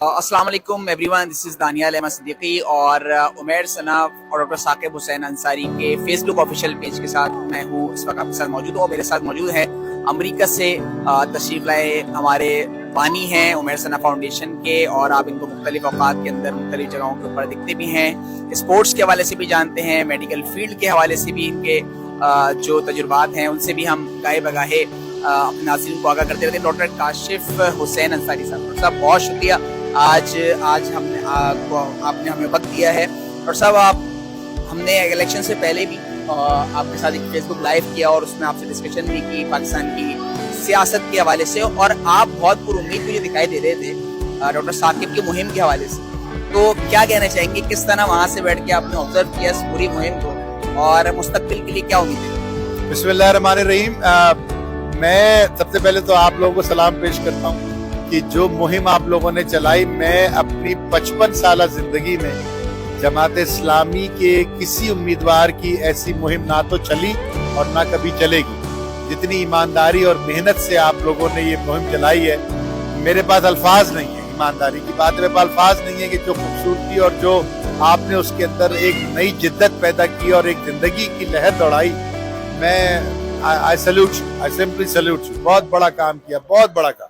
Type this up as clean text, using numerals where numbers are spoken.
السلام علیکم every one, دس از دانیال احمد صدیقی اور عمیر ثناء اور ڈاکٹر ثاقب حسین انصاری کے فیس بک آفیشیل پیج کے ساتھ میں ہوں اس وقت آپ کے ساتھ موجود ہوں. میرے ساتھ موجود ہے امریکہ سے تشریف لائے ہمارے بانی ہیں عمیر ثناء فاؤنڈیشن کے، اور آپ ان کو مختلف اوقات کے اندر مختلف جگہوں کے اوپر دکھتے بھی ہیں. اسپورٹس کے حوالے سے بھی جانتے ہیں، میڈیکل فیلڈ کے حوالے سے بھی ان کے جو تجربات ہیں ان سے بھی ہم گاہے بگاہے اپنے ناظرین کو آگاہ کرتے رہتے ہیں. ڈاکٹر کاشف حسین انصاری صاحب بہت شکریہ، آج ہم نے آپ نے ہمیں وقت دیا ہے. اور صاحب ہم نے الیکشن سے پہلے بھی آپ کے ساتھ ایک فیس بک لائیو کیا اور اس میں آپ سے ڈسکشن بھی کی پاکستان کی سیاست کے حوالے سے، اور آپ بہت پر امید مجھے دکھائی دے رہے تھے ڈاکٹر ثاقب کی مہم کے حوالے سے. تو کیا کہنا چاہیں گے، کس طرح وہاں سے بیٹھ کے آپ نے آبزرو کیا اس پوری مہم کو، اور مستقبل کے لیے کیا امید ہے؟ بسم اللہ الرحمن الرحیم. میں سب سے پہلے تو آپ لوگوں کو سلام پیش کرتا ہوں کہ جو مہم آپ لوگوں نے چلائی، میں اپنی 55 سالہ زندگی میں جماعت اسلامی کے کسی امیدوار کی ایسی مہم نہ تو چلی اور نہ کبھی چلے گی. جتنی ایمانداری اور محنت سے آپ لوگوں نے یہ مہم چلائی ہے، میرے پاس الفاظ نہیں ہے. ایمانداری کی بات، میرے پاس الفاظ نہیں ہے کہ جو خوبصورتی اور جو آپ نے اس کے اندر ایک نئی جدت پیدا کی اور ایک زندگی کی لہر دوڑائی. میں I salute you. I simply salute you. بہت بڑا کام کیا، بہت بڑا کام.